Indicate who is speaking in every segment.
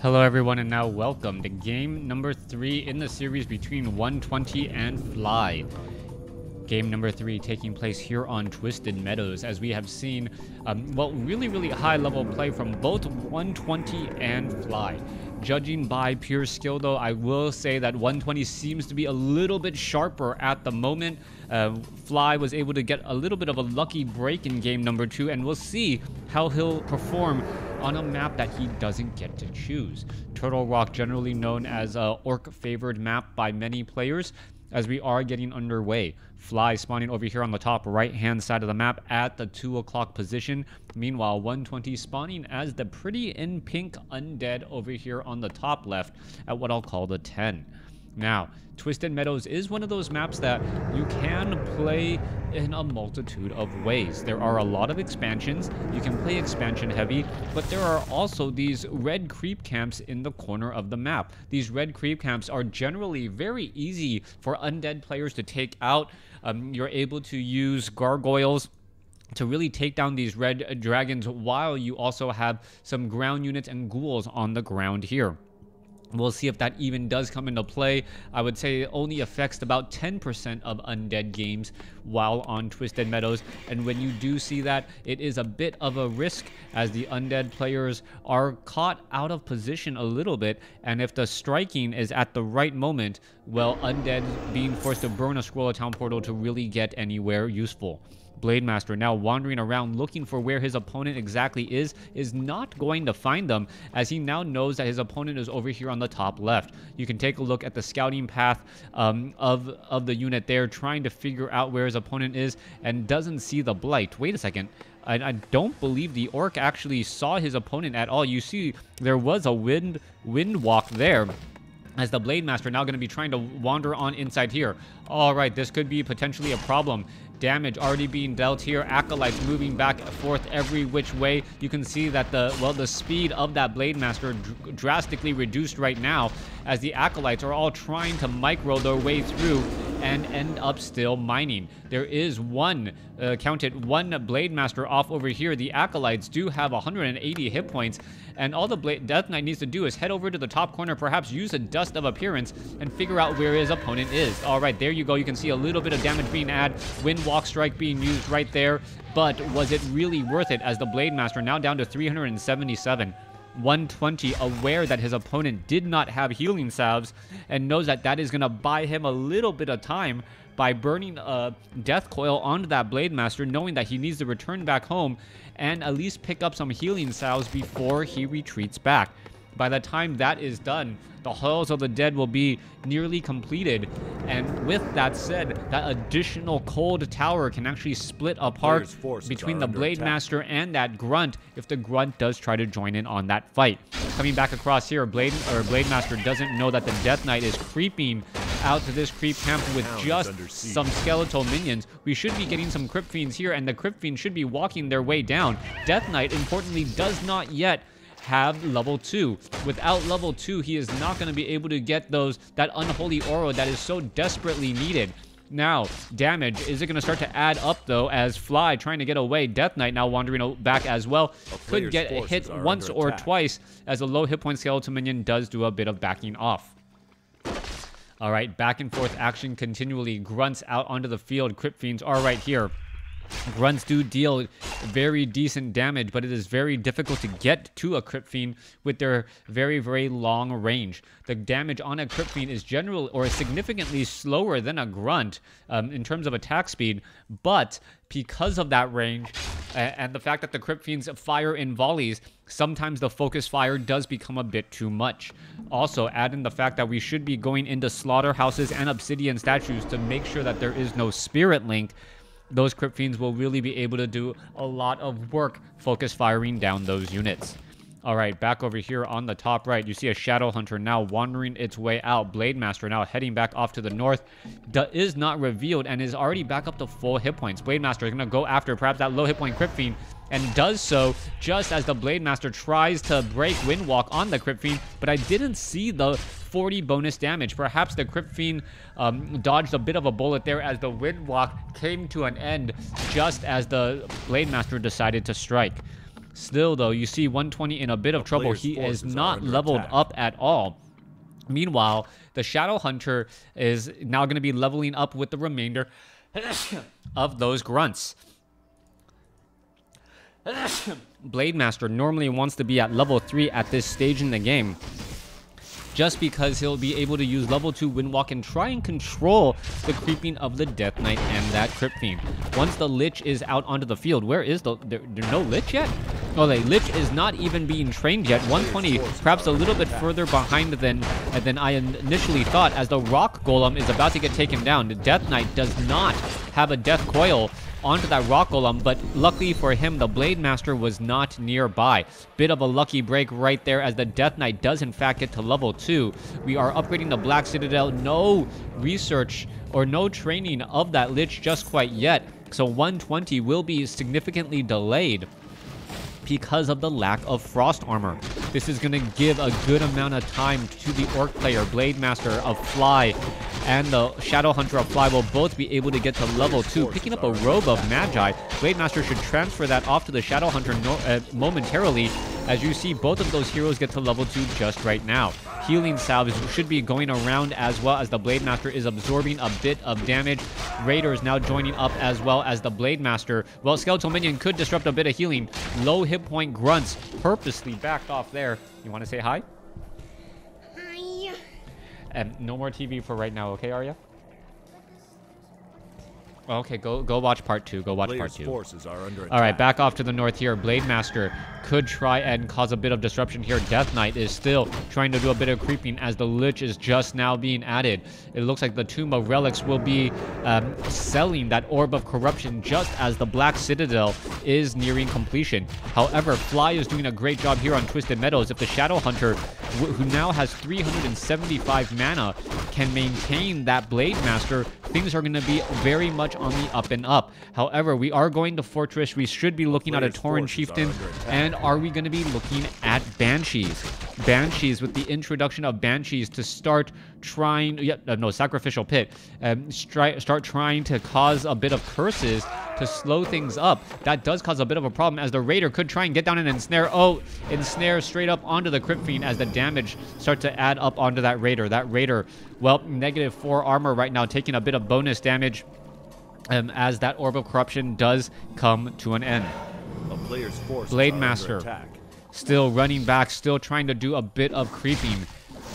Speaker 1: Hello everyone, and now welcome to game number 3 in the series between 120 and Fly. Game number 3 taking place here on Twisted Meadows, as we have seen, really high level play from both 120 and Fly. Judging by pure skill though, I will say that 120 seems to be a little bit sharper at the moment. Fly was able to get a little bit of a lucky break in game number 2, and we'll see how he'll perform on a map that he doesn't get to choose. Turtle Rock, generally known as a orc-favored map by many players, as we are getting underway. Fly spawning over here on the top right-hand side of the map at the 2 o'clock position. Meanwhile, 120 spawning as the pretty in pink undead over here on the top left at what I'll call the 10. Now, Twisted Meadows is one of those maps that you can play in a multitude of ways. There are a lot of expansions. You can play expansion heavy, but there are also these red creep camps in the corner of the map. These red creep camps are generally very easy for undead players to take out. You're able to use gargoyles to really take down these red dragons, while you also have some ground units and ghouls on the ground here. We'll see if that even does come into play. I would say it only affects about 10% of undead games while on Twisted Meadows. And when you do see that, it is a bit of a risk, as the undead players are caught out of position a little bit. And if the striking is at the right moment, well, undead being forced to burn a Scroll of Town portal to really get anywhere useful. Blade Master now wandering around looking for where his opponent exactly is not going to find them, as he now knows that his opponent is over here on the top left. You can take a look at the scouting path of the unit there, trying to figure out where his opponent is, and doesn't see the blight. Wait a second. I don't believe the orc actually saw his opponent at all. You see, there was a wind walk there, as the Blade Master now going to be trying to wander on inside here. All right, this could be potentially a problem. Damage already being dealt here. Acolytes moving back and forth every which way. You can see that the speed of that Blade Master drastically reduced right now, as the Acolytes are all trying to micro their way through and end up still mining. There is one Blade Master off over here. The Acolytes do have 180 hit points, and all the Death Knight needs to do is head over to the top corner, perhaps use a Dust of Appearance, and figure out where his opponent is. All right, there you go. You can see a little bit of damage being added. Windwalk Strike being used right there, but was it really worth it, as the Blade Master now down to 377. 120 aware that his opponent did not have healing salves, and knows that that is going to buy him a little bit of time by burning a death coil onto that Blade Master, knowing that he needs to return back home and at least pick up some healing salves before he retreats back. By the time that is done, the Halls of the Dead will be nearly completed, and with that said, that additional cold tower can actually split apart between the Blade Master and that Grunt, if the Grunt does try to join in on that fight. Coming back across here, Blade Master doesn't know that the Death Knight is creeping out to this creep camp with just some skeletal minions. We should be getting some Crypt Fiends here, and the Crypt Fiends should be walking their way down. Death Knight, importantly, does not yet have level 2. Without level 2, he is not going to be able to get that unholy aura that is so desperately needed. Now, damage, is it going to start to add up though, as Fly trying to get away? Death Knight now wandering back as well. Could get hit once or twice, as a low hit point skeleton minion does do a bit of backing off. All right, back and forth action continually. Grunts out onto the field. Crypt Fiends are right here. Grunts do deal very decent damage, but it is very difficult to get to a Crypt Fiend with their very long range. The damage on a Crypt Fiend is significantly slower than a Grunt in terms of attack speed, but because of that range and the fact that the Crypt Fiends fire in volleys, sometimes the focus fire does become a bit too much. Also, add in the fact that we should be going into slaughterhouses and obsidian statues to make sure that there is no spirit link. Those Crypt Fiends will really be able to do a lot of work focus firing down those units. All right, back over here on the top right, you see a Shadow Hunter now wandering its way out. Blade Master now heading back off to the north. Is not revealed and is already back up to full hit points. Blade Master is going to go after perhaps that low hit point Crypt Fiend, and does so just as the Blade Master tries to break Windwalk on the Crypt Fiend, but I didn't see the 40 bonus damage. Perhaps the Crypt Fiend dodged a bit of a bullet there, as the Windwalk came to an end just as the Blade Master decided to strike. Still, though, you see 120 in a bit of trouble. He is not leveled up at all. Meanwhile, the Shadow Hunter is now going to be leveling up with the remainder of those grunts. Blade Master normally wants to be at level 3 at this stage in the game, just because he'll be able to use level 2 Windwalk and try and control the creeping of the Death Knight and that Crypt Fiend. Once the Lich is out onto the field, where is there's no Lich yet? Oh, the Lich is not even being trained yet. 120, perhaps a little bit further behind than I initially thought, as the Rock Golem is about to get taken down. The Death Knight does not have a Death Coil onto that Rock Golem, but luckily for him, the Blade Master was not nearby. Bit of a lucky break right there, as the Death Knight does in fact get to level 2. We are upgrading the Black Citadel. No research or no training of that Lich just quite yet, so 120 will be significantly delayed because of the lack of frost armor. This is going to give a good amount of time to the Orc player. Blade Master of Fly and the Shadow Hunter of Fly will both be able to get to level 2, picking up a Robe of Magi. Blade Master should transfer that off to the Shadow Hunter momentarily, as you see both of those heroes get to level 2 just right now. Healing salves should be going around, as well as the Blade Master is absorbing a bit of damage. Raider is now joining up, as well as the Blade Master. Well, Skeletal Minion could disrupt a bit of healing. Low hit point grunts purposely backed off there. You want to say hi?
Speaker 2: Hi.
Speaker 1: No more TV for right now, okay, Arya? Okay, go watch part 2. Go watch part 2.
Speaker 3: Forces are under attack.
Speaker 1: All right, back off to the north here. Blade Master could try and cause a bit of disruption here. Death Knight is still trying to do a bit of creeping, as the Lich is just now being added. It looks like the Tomb of Relics will be selling that Orb of Corruption just as the Black Citadel is nearing completion. However, Fly is doing a great job here on Twisted Meadows. If the Shadow Hunter, who now has 375 mana, can maintain that Blade Master, things are going to be very much on the up and up. However, we are going to Fortress. We should be looking at a Tauren Chieftain, and are we going to be looking at Banshees? Banshees, with the introduction of Banshees to start trying, Sacrificial Pit, start trying to cause a bit of curses to slow things up. That does cause a bit of a problem, as the Raider could try and get down and ensnare. Oh, ensnare straight up onto the Crypt Fiend, as the damage starts to add up onto that Raider. That Raider, well, -4 armor right now, taking a bit of bonus damage, as that Orb of Corruption does come to an end.
Speaker 3: A player's forces
Speaker 1: Blade
Speaker 3: are
Speaker 1: Master
Speaker 3: under attack.
Speaker 1: still running back, still trying to do a bit of creeping.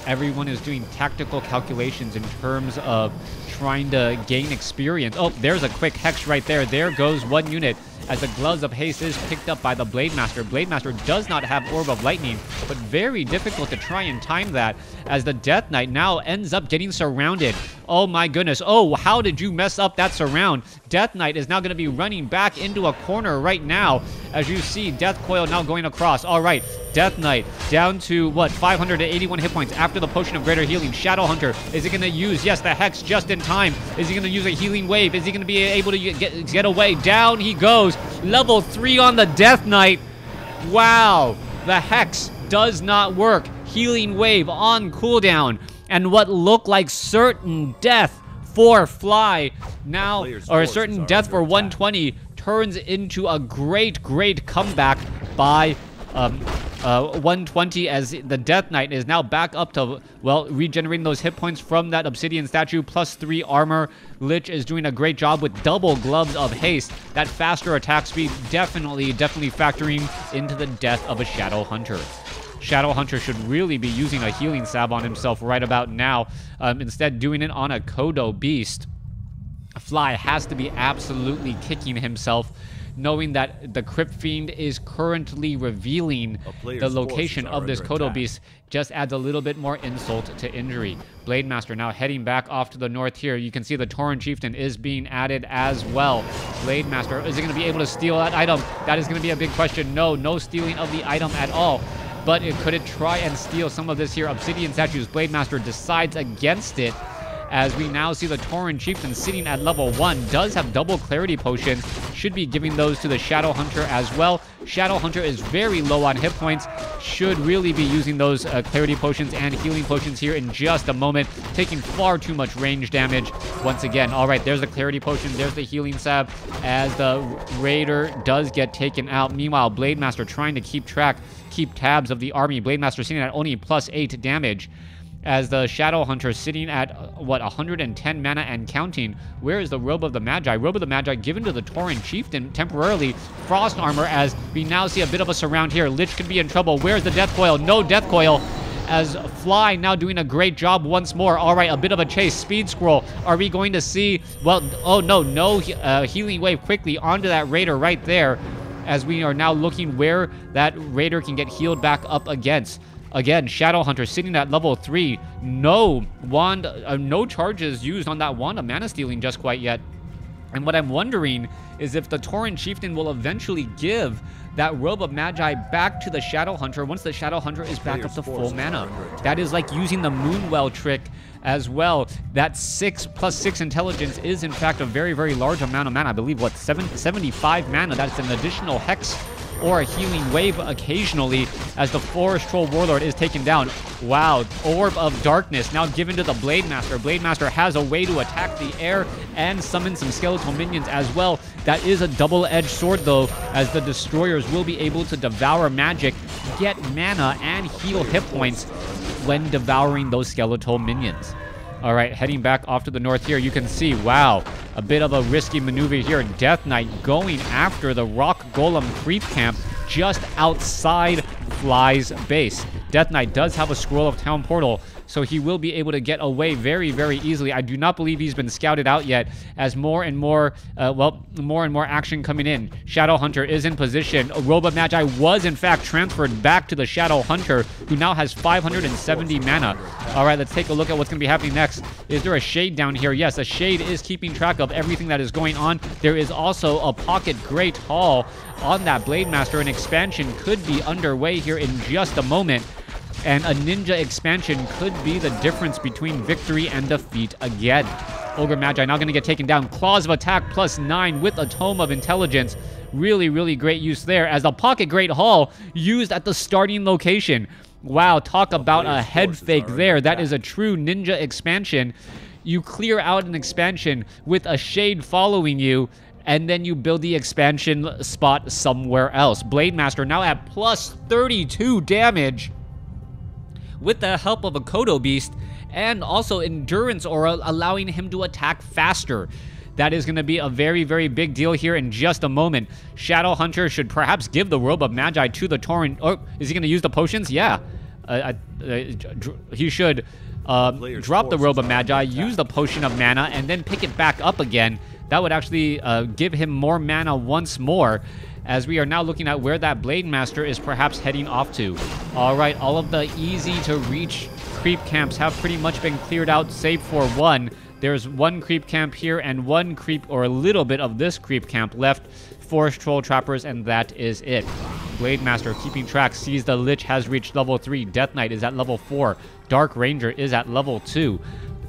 Speaker 1: Everyone is doing tactical calculations in terms of trying to gain experience. Oh, there's a quick Hex right there. There goes one unit, as the Gloves of Haste is picked up by the Blade Master. Blade Master does not have Orb of Lightning, but very difficult to try and time that, as the Death Knight now ends up getting surrounded. Oh my goodness. Oh, how did you mess up that surround? Death Knight is now going to be running back into a corner right now, as you see Death Coil now going across. All right, Death Knight down to, 581 hit points after the Potion of Greater Healing. Shadow Hunter, is he going to use, yes, the Hex just in time? Is he going to use a Healing Wave? Is he going to be able to get away? Down he goes. Level 3 on the Death Knight. Wow, the Hex does not work. Healing Wave on cooldown, and what looked like certain death for Fly now, or a certain death for 120, turns into a great comeback by 120, as the Death Knight is now back up to, regenerating those hit points from that Obsidian statue, +3 armor. Lich is doing a great job with double Gloves of Haste. That faster attack speed definitely factoring into the death of a Shadow Hunter. Shadow Hunter should really be using a healing salve on himself right about now, instead doing it on a Kodo Beast. Fly has to be absolutely kicking himself, knowing that the Crypt Fiend is currently revealing the location of this Kodo Beast. Just adds a little bit more insult to injury. Blade Master now heading back off to the north here. You can see the Tauren Chieftain is being added as well. Blade Master, is he going to be able to steal that item? That is going to be a big question. No stealing of the item at all. But could it try and steal some of this here Obsidian statues? Blade Master decides against it, as we now see the Tauren Chieftain sitting at level 1, does have double clarity potions, should be giving those to the Shadow Hunter as well. Shadow Hunter is very low on hit points, should really be using those clarity potions and healing potions here in just a moment, taking far too much range damage once again. All right, there's the clarity potion, there's the healing salve, as the Raider does get taken out. Meanwhile, Blade Master trying to keep tabs of the army. Blade Master sitting at only +8 damage, as the Shadow Hunter sitting at, 110 mana and counting. Where is the Robe of the Magi? Robe of the Magi given to the Tauren Chieftain temporarily. Frost Armor, as we now see a bit of a surround here. Lich could be in trouble. Where's the Death Coil? No Death Coil, as Fly now doing a great job once more. All right, a bit of a chase. Speed Scroll. Are we going to see... Well, oh no Healing Wave quickly onto that Raider right there, as we are now looking where that Raider can get healed back up against. Again, Shadow Hunter sitting at level 3. No wand, no charges used on that Wand of Mana Stealing just quite yet. And what I'm wondering is if the Tauren Chieftain will eventually give that Robe of Magi back to the Shadow Hunter once the Shadow Hunter is back up to full mana. That is like using the Moonwell trick as well. That 6 + 6 intelligence is in fact a very, very large amount of mana. I believe, 75 mana. That's an additional Hex or a Healing Wave occasionally, as the Forest Troll Warlord is taken down. Wow, Orb of Darkness now given to the Blade Master. Blade Master has a way to attack the air and summon some skeletal minions as well. That is a double-edged sword though, as the Destroyers will be able to devour magic, get mana, and heal hit points when devouring those skeletal minions. All right, heading back off to the north here, you can see, wow, a bit of a risky maneuver here. Death Knight going after the Rock Golem creep camp just outside Fly's base. Death Knight does have a Scroll of Town Portal, so he will be able to get away very, very easily. I do not believe he's been scouted out yet, as more and more action coming in. Shadow Hunter is in position. A Robe of Magi was, in fact, transferred back to the Shadow Hunter, who now has 570 mana. All right, let's take a look at what's going to be happening next. Is there a Shade down here? Yes, a Shade is keeping track of everything that is going on. There is also a Pocket Great Hall on that Blade Master. An expansion could be underway here in just a moment, and a ninja expansion could be the difference between victory and defeat again. Ogre Magi now going to get taken down. Claws of Attack +9 with a Tome of Intelligence. Really, really great use there, as the Pocket Great Hall used at the starting location. Wow, talk about a head fake there. That is a true ninja expansion. You clear out an expansion with a Shade following you, and then you build the expansion spot somewhere else. Blade Master now at +32 damage, with the help of a Kodo Beast, and also Endurance Aura allowing him to attack faster. That is going to be a very, very big deal here in just a moment. Shadow Hunter should perhaps give the Robe of Magi to the Tauren. Oh, is he going to use the potions? Yeah. He should drop the Robe of Magi, use the Potion of Mana, and then pick it back up again. That would actually give him more mana once more, as we are now looking at where that Blade Master is perhaps heading off to. All right, all of the easy-to-reach creep camps have pretty much been cleared out, save for one. There's one creep camp here and one creep, or a little bit of this creep camp left. Forest Troll Trappers, and that is it. Blade Master keeping track, sees the Lich has reached level 3. Death Knight is at level 4. Dark Ranger is at level 2.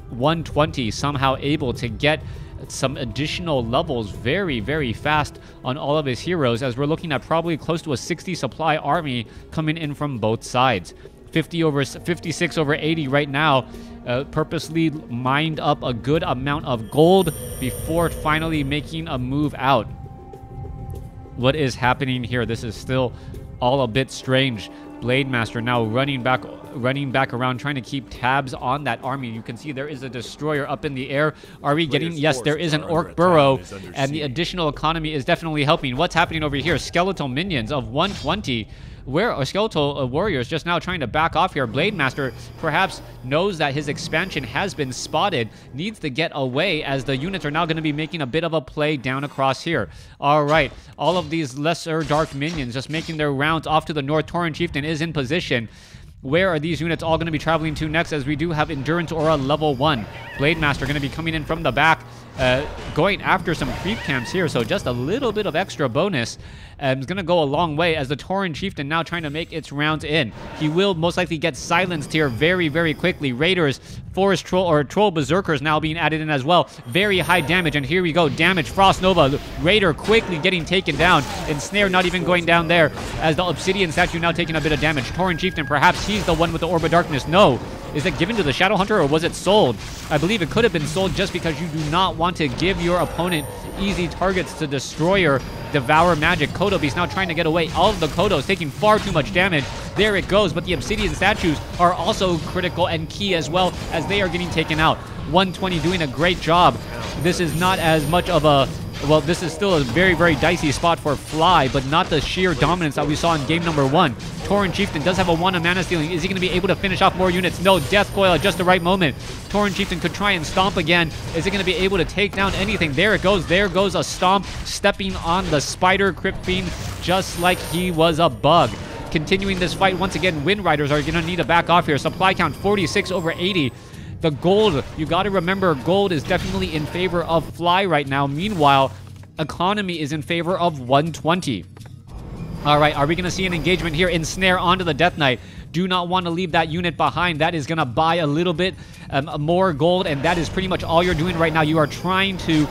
Speaker 1: 120, somehow able to get some additional levels very, very fast on all of his heroes, as we're looking at probably close to a 60 supply army coming in from both sides. 56 over 80 right now. Purposely mined up a good amount of gold before finally making a move out. What is happening here? This is still all a bit strange. Blade Master now running back around, trying to keep tabs on that army. You can see there is a destroyer up in the air. Are we getting... Yes, there is an Orc Burrow, and the additional economy is definitely helping. What's happening over here? Skeletal minions of 120. Where are skeletal warriors just now trying to back off here? Blade Master perhaps knows that his expansion has been spotted, needs to get away, as the units are now going to be making a bit of a play down across here. All right, all of these lesser dark minions just making their rounds off to the north. Tauren Chieftain is in position. Where are these units all going to be traveling to next, as we do have Endurance Aura level 1. Blade Master going to be coming in from the back, going after some creep camps here, so just a little bit of extra bonus is going to go a long way as the Tauren Chieftain now trying to make its rounds in. He will most likely get silenced here very, very quickly. Raiders, Forest Troll, or Troll Berserkers now being added in as well. Very high damage, and here we go. Damage, Frost Nova, Raider quickly getting taken down. Ensnare not even going down there as the Obsidian Statue now taking a bit of damage. Tauren Chieftain, perhaps he's the one with the Orb of Darkness. No. Is it given to the Shadow Hunter or was it sold? I believe it could have been sold just because you do not want to give your opponent easy targets to Destroyer, Devour Magic. Kodo Beast now trying to get away. All of the Kodos taking far too much damage. There it goes, but the Obsidian Statues are also critical and key as well as they are getting taken out. 120 doing a great job. This is not as much of a... Well, this is still a very, very dicey spot for Fly, but not the sheer dominance that we saw in game number 1. Tauren Chieftain does have a 1 of mana stealing. Is he going to be able to finish off more units? No, Death Coil at just the right moment. Tauren Chieftain could try and stomp again. Is he going to be able to take down anything? There it goes. There goes a stomp, stepping on the Spider Crypt Fiend just like he was a bug. Continuing this fight, once again, Wind Riders are going to need to back off here. Supply count 46 over 80. The gold, you got to remember, gold is definitely in favor of Fly right now. Meanwhile, economy is in favor of 120. All right, are we going to see an engagement here? Ensnare onto the Death Knight. Do not want to leave that unit behind. That is going to buy a little bit more gold, and that is pretty much all you're doing right now. You are trying to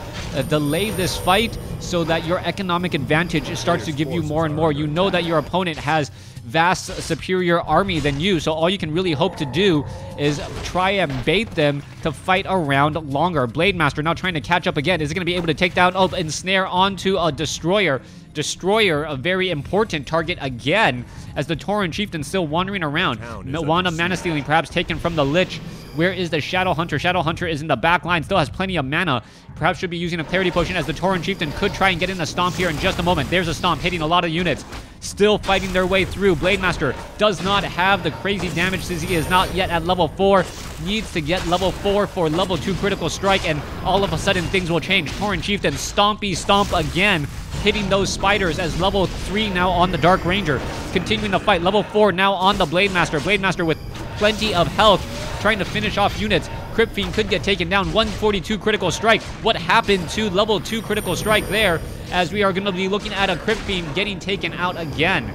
Speaker 1: delay this fight so that your economic advantage starts to give you more and more. You know that your opponent has vast superior army than you, so all you can really hope to do is try and bait them to fight around longer. Blade Master now trying to catch up again. Is it going to be able to take down, ensnare onto a Destroyer? Destroyer, a very important target again, as the Tauren Chieftain still wandering around. One of mana stealing perhaps taken from the Lich. Where is the Shadow Hunter? Shadow Hunter is in the back line, still has plenty of mana. Perhaps should be using a Clarity Potion as the Tauren Chieftain could try and get in a Stomp here in just a moment. There's a Stomp hitting a lot of units. Still fighting their way through. Blade Master does not have the crazy damage since he is not yet at level 4. Needs to get level 4 for level 2 critical strike, and all of a sudden things will change. Tauren Chieftain stompy stomp again, hitting those spiders as level 3 now on the Dark Ranger. Continuing the fight, level 4 now on the Blade Master. Blade Master with plenty of health, trying to finish off units. Crypt Fiend could get taken down. 142 critical strike. What happened to level 2 critical strike there, as we are going to be looking at a Crypt Fiend getting taken out again.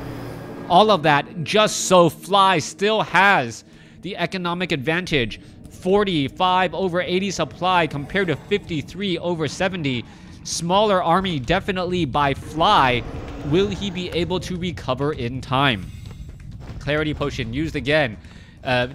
Speaker 1: All of that just so Fly still has the economic advantage. 45 over 80 supply compared to 53 over 70. Smaller army definitely by Fly. Will he be able to recover in time? Clarity Potion used again.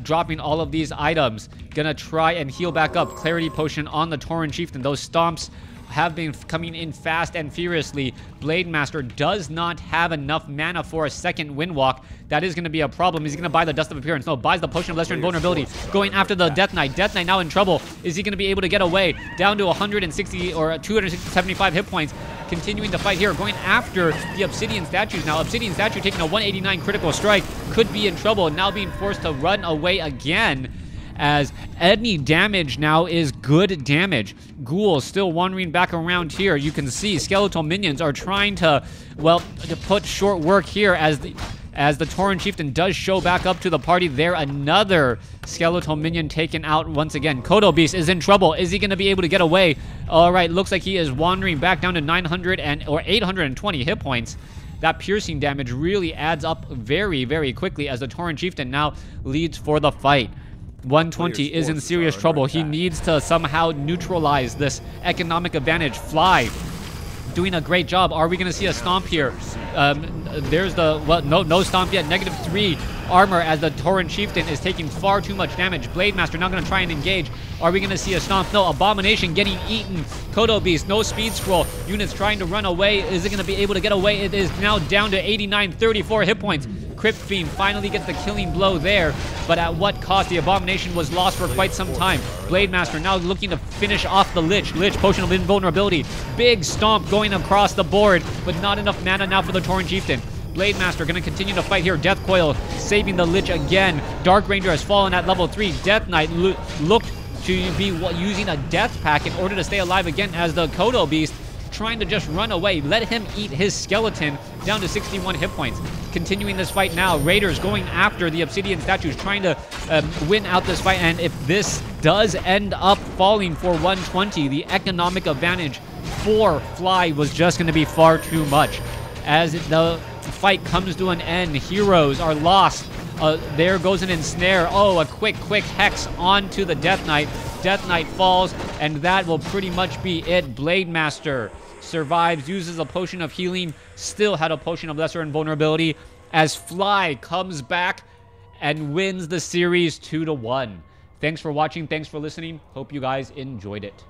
Speaker 1: Dropping all of these items. Gonna try and heal back up. Clarity Potion on the Tauren Chieftain. Those stomps have been coming in fast and furiously. Blade Master does not have enough mana for a second Windwalk. That is going to be a problem. Is he going to buy the Dust of Appearance? No, buys the Potion of Lesser Invulnerability. Going after the Death Knight. Death Knight now in trouble. Is he going to be able to get away? Down to 160 or 275 hit points. Continuing the fight here. Going after the Obsidian Statues now. Obsidian Statue taking a 189 critical strike. Could be in trouble. Now being forced to run away again, as any damage now is good damage. Ghouls still wandering back around here. You can see skeletal minions are trying to, well, to put short work here as the Tauren Chieftain does show back up to the party there. Another skeletal minion taken out once again. Kodo Beast is in trouble. Is he going to be able to get away? All right, looks like he is wandering back down to 820 hit points. That piercing damage really adds up very, very quickly as the Tauren Chieftain now leads for the fight. 120 is in serious trouble. He needs to somehow neutralize this economic advantage. Fly doing a great job. Are we going to see a stomp here? There's the, well, no stomp yet. -3 armor as the Tauren Chieftain is taking far too much damage. Blade Master now going to try and engage. Are we going to see a stomp? No. Abomination getting eaten. Kodo Beast, no speed scroll. Units trying to run away. Is it going to be able to get away? It is now down to 89, 34 hit points. Crypt Fiend finally gets the killing blow there, but at what cost? The Abomination was lost for quite some time. Blade Master now looking to finish off the Lich. Lich, Potion of Invulnerability. Big stomp going across the board, but not enough mana now for the Tauren Chieftain. Blade Master going to continue to fight here. Death Coil saving the Lich again. Dark Ranger has fallen at level 3. Death Knight looked to be using a Death Pack in order to stay alive again, as the Kodo Beast trying to just run away. Let him eat his skeleton down to 61 hit points. Continuing this fight now, Raiders going after the obsidian statues, trying to win out this fight. And if this does end up falling for 120, the economic advantage for Fly was just going to be far too much. As the fight comes to an end, heroes are lost. There goes an ensnare. Oh, a quick hex onto the Death Knight. Death Knight falls, and that will pretty much be it. Blade Master survives, uses a potion of healing, still had a potion of lesser invulnerability, as Fly comes back and wins the series 2-1. Thanks for watching. Thanks for listening. Hope you guys enjoyed it.